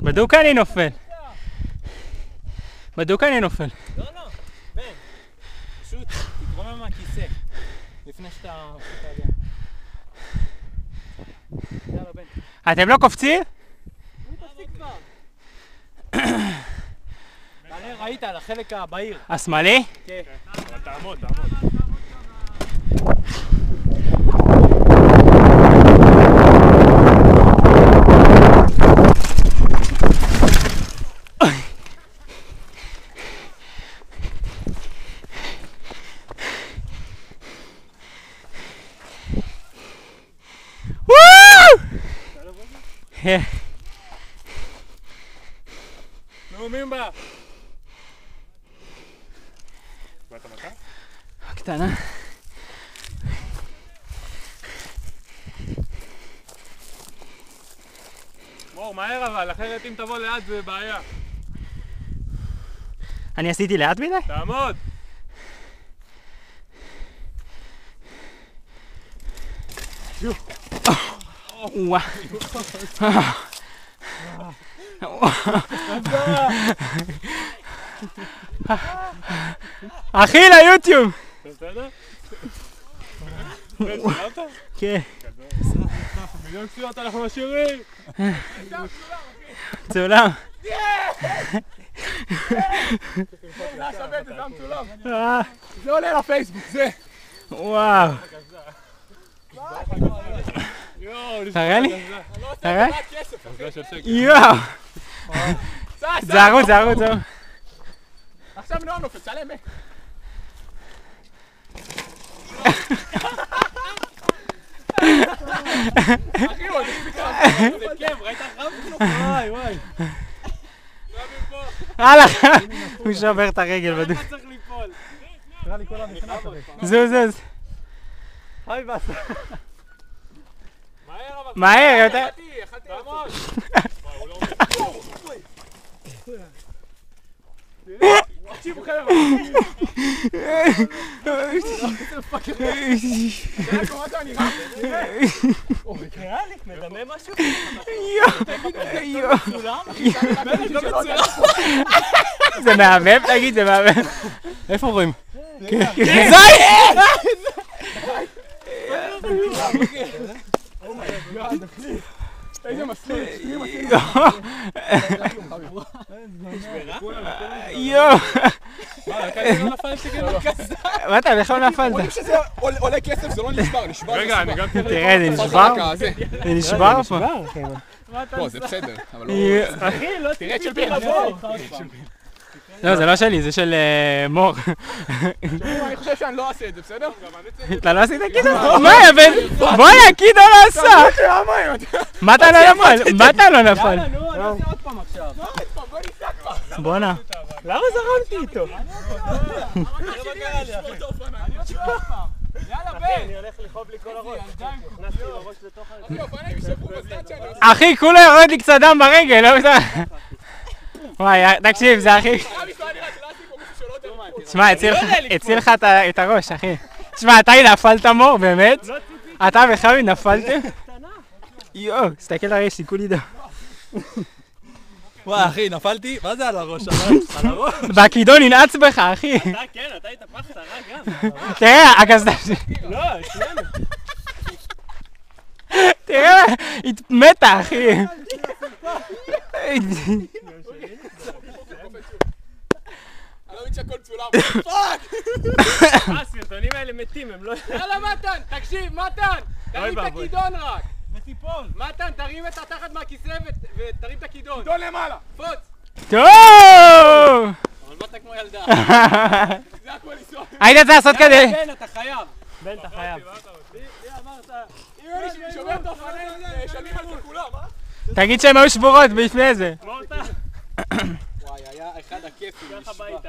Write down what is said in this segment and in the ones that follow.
בדוק אני נופל. בדוק אני נופל. לא, בן. פשוט תתרומם מהכיסא. לפני שאתה עלייה. יאללה, בן. אתם לא קופצים? הוא תפסיק כבר. תעלה, ראית על החלק הבהיר. השמאלי? כן. אבל תעמוד. נאומים בה. באת מכה? קטנה. מור, מהר אבל, אחרת אם תבוא לאט זה בעיה. אני עשיתי לאט מדי? תעמוד! וואו. אחי, ליוטיוב! בסדר? סיימת? כן. מיליון צפיות אנחנו משאירים! צולם. זה עולה לפייסבוק, זה! וואו. תראה לי? תראה? יואו. זה ערוץ. עכשיו נועם נופל, צלם אחי, עוד זה כיף, ראית אחריו? וואי. הלאה, הוא שובר את הרגל בדוק. אתה צריך ליפול. נראה לי כל המכנס הרי. זוז. היי בסה. מהר אבל. מהר, יותר. יכלתי לעמוד. תקשיבו חבר'ה. ריאליק, מדמה משהו? יואו. זה מהמם? תגיד, זה מהמם. איפה רואים? זוי! איזה מסלול. יואו. לא נפלתי כאילו כזה. מה אתה, איך לא נפלת? רואים שזה עולה כסף, זה לא נשבר, רגע, אני גם תראה, זה נשבר? זה נשבר פה. לא, זה בסדר, אבל לא... אחי, לא תראה את של תראה בן. לא, זה לא שלי, זה של מור. אני חושב שאני לא אעשה את זה, בסדר? אתה לא עשית קידו? מה, בואי, קידו לא עשה! מה אתה לא נפל? מה אתה לא נפל? יאללה, נו, אני עושה עוד פעם עכשיו. בוא ניסע כבר! בואנה. למה זרמתי איתו? יאללה בן! אני הולך לכאוב לי כל הראש. נכנסתי לראש לתוך אחי, אופניים יישברו בזמן שאני עושה... אחי, כולה יורד לי קצת דם ברגל, לא יודע. וואי, תקשיב, זה הכי... תשמע, הציל לך את הראש, אחי. תשמע, אתה נפלת מור, באמת? אתה וחמי נפלתם? יואו, תסתכל הרי, יש לי כולי דם. וואי אחי, נפלתי? מה זה על הראש? על הראש? והכידון ננעץ בך, אחי. אתה כן, אתה התהפכת, גם. תראה, הקסדה שלי. לא, שנינו. תראה, היא מתה, אחי. אני לא מבין שהכל צולם. פאק! הסרטונים האלה מתים, הם לא... יאללה מתן, תקשיב, מתן! תרים את הכידון רק! ותיפול. מתן, תרים את התחת מהכיסא ותרים את הכידון. כידון למעלה! פוץ! טוב! אבל מה אתה כמו ילדה? זה הכל לנסוע. היית צריך לעשות כדי. בן, אתה חייב. בן, אתה חייב. לי אמרת... אם מישהו שובר את האופניים, שנים על זה כולם, אה? תגיד שהן היו שבורות בפני זה. מורתה. וואי, היה אחד הכיפים. ככה הביתה.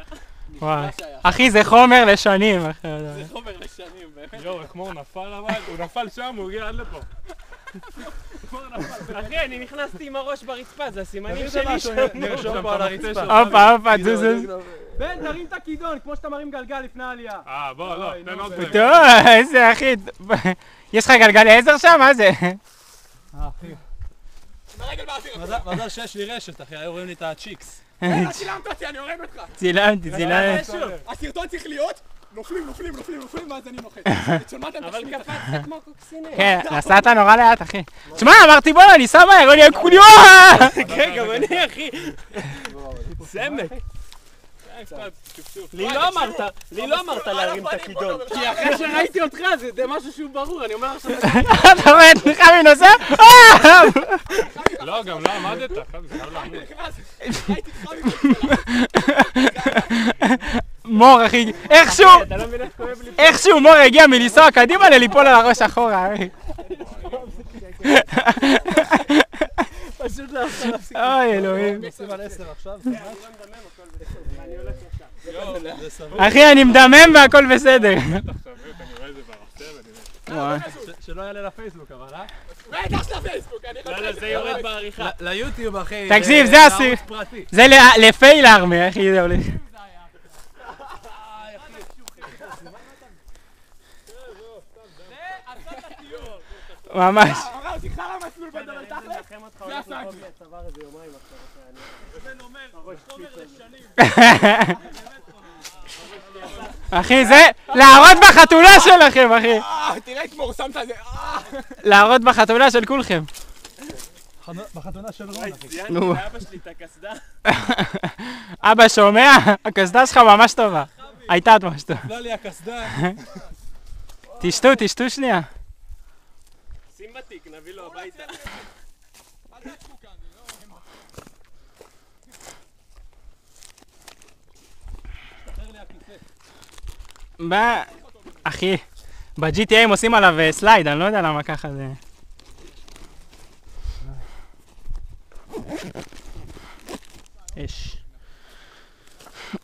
וואי. אחי, זה חומר לשנים. זה חומר לשנים, באמת. יואו, איך מור נפל אבל? הוא נפל שם, הוא הגיע עד לפה. אחי, אני נכנסתי עם הראש ברצפה, זה הסימנים שלי שם. נרשום פה על הרצפה. הופה, זוז. בן, תרים את הכידון, כמו שאתה מרים גלגל לפני העלייה. בוא, לא, תן עוד פעם. טוב, איזה אחי. יש לך גלגל עזר שם? מה זה? אחי. ברגל באוויר. מזל שיש לי רשת, אחי, היו רואים לי את הצ'יקס. צילמת אותי, אני הורג אותך. צילמתי. הסרטון צריך להיות נופלים, ואז אני נוחת. צולמתם את השמיטה. קפצת כמו קוקסינל. כן, נסעת נורא לאט, אחי. תשמע, אמרתי בוא'נה, אני שם מהר, אני כולי כן, גם אני, אחי. סמק. לי לא אמרת להרים את הכידון. כי אחרי שראיתי אותך זה משהו שהוא ברור, אני אומר עכשיו... אתה רואה את חמי נוסע? לא, גם לא עמדת, זה חייב לעמוד. מור, אחי, איכשהו מור הגיע מלנסוע קדימה לליפול על הראש אחורה, אחי. פשוט לא אפשר להפסיק. אוי, אלוהים. עושים על 10 עכשיו? אחי, אני מדמם והכל בסדר. שלא יעלה לפייסבוק, אבל אה? בטח של הפייסבוק, אני חושב. לא, זה יורד בעריכה. ליוטיוב, אחי. תקשיב, זה הסיר. זה לפייל ארמי, אחי, זה הולך. ממש. תקחה למסלול בדבר תכל'ס. זה עסקי. אחי, זה להראות בחתולה שלכם, אחי. תראה את מור, שמת זה. להראות בחתולה של כולכם. בחתונה של רון, אחי. ציינתי לאבא שלי את הקסדה. אבא שומע? הקסדה שלך ממש טובה. הייתה ממש טובה. לא לי הקסדה. תשתו שנייה. שים בתיק, נביא לו הביתה. אחי, ב-GTA הם עושים עליו סלייד, אני לא יודע למה ככה זה... אש.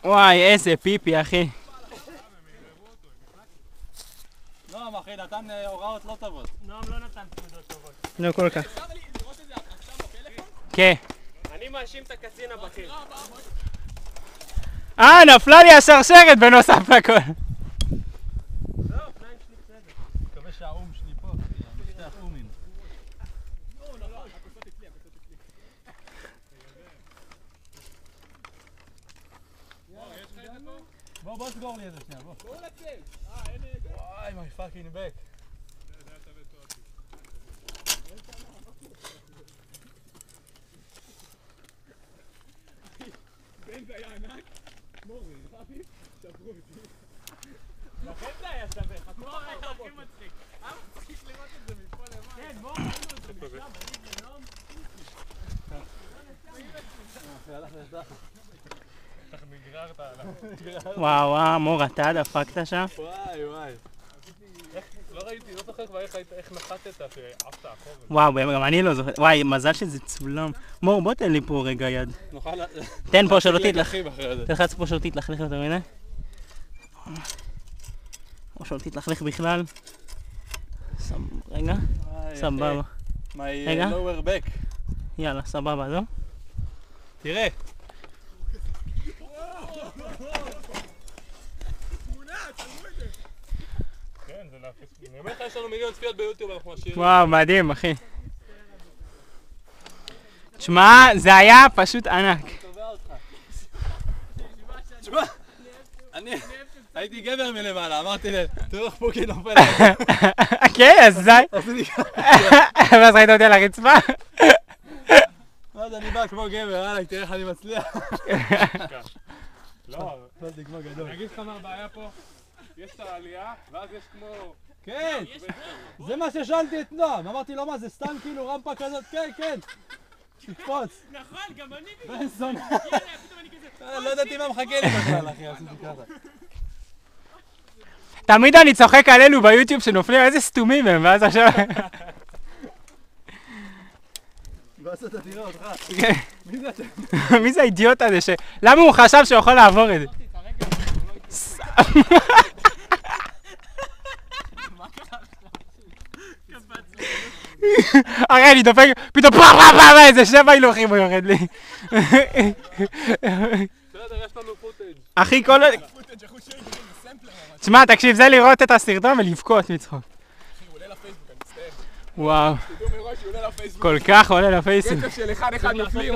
וואי, איזה פיפי, אחי. נועם, אחי, נתן הוראות לא טובות. נועם לא נתן פקודות טובות. לא כל כך. כן. אני מאשים את הקצין הבכיר. נפלה לי השרשרת בנוסף לכל. מקווה שהאום שלי פה, שתי האומים. בוא סגור לי איזה שנייה, בוא. וואי, my fucking back. בן זה היה ענק. מורי, רבי, שברו אותי. לכן זה היה שווה, מור היה הכי מצחיק. היה מצחיק לראות את זה מפה למעלה. כן, מור ראינו את זה משם, אני ונועם. הלך לסדח. איך נגררת עליו. וואו, מור, אתה דפקת שם? וואי. לא ראיתי, לא זוכר כבר איך נחתת שעפת אחורה. וואו, גם אני לא זוכר. וואי, מזל שזה צולם. מור, בוא תן לי פה רגע יד. נוכל... תן פה שלא תתלך. אחרי זה. תלחץ פה שלא תתלכלך יותר מדי. או שלא תתלכלך בכלל. רגע. סבבה. רגע. my lower back. יאללה, סבבה, זו. תראה. כן, זה להפיס. אני אומר לך, יש לנו מיליון צפיות ביוטיוב, אנחנו משאירים. וואו, מדהים, אחי. תשמע, זה היה פשוט ענק. תשמע, אני הייתי גבר מלמעלה, אמרתי להם, תראו איך פוקי נופל. כן, אז זה... ואז ראית אותי על הרצפה? אז אני בא כמו גבר, יאללה, תראה איך אני מצליח. לא, זה כמו גדול. אני אגיד לך מה הבעיה פה. יש את העלייה, ואז יש כמו... כן, זה מה ששאלתי את נועם, אמרתי לו מה זה סתם כאילו רמפה כזאת, כן, תקפוץ. נכון, גם אני בן זונה. פתאום אני כזה... לא ידעתי מה מחכה לי בכלל, אחי, עשיתי ככה. תמיד אני צוחק על אלו ביוטיוב שנופלים, איזה סתומים הם, ואז עכשיו... ואז אתה תראה אותך. מי זה אתם? מי זה האידיוט הזה ש... למה הוא חשב שהוא יכול לעבור את זה? הרי אני דופק, פתאום איזה 7 הילוכים הוא יורד לי. בסדר, יש לנו פוטאג'. אחי, כל... תשמע, תקשיב, זה לראות את הסרטון ולבכות מצחוק. אחי, הוא עולה לפייסבוק, אני מצטער. וואו, תדעו מראש, הוא עולה לפייסבוק. כל כך עולה לפייסבוק. קצב של אחד נופלים.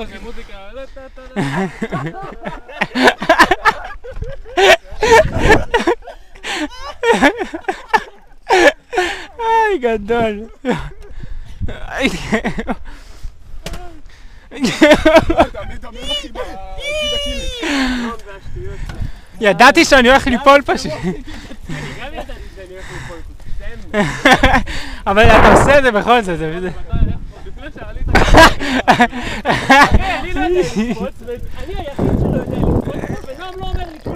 איי, גדול. ידעתי שאני הולך ליפול פשוט. גם ידעתי שאני הולך ליפול פשוט. אבל אתה עושה את זה בכל זאת, זה וזה. לפני שעלית... אני לא יודע לקפוץ, ואני היחיד שלא יודע לקפוץ, ונועם לא אומר לי כלום.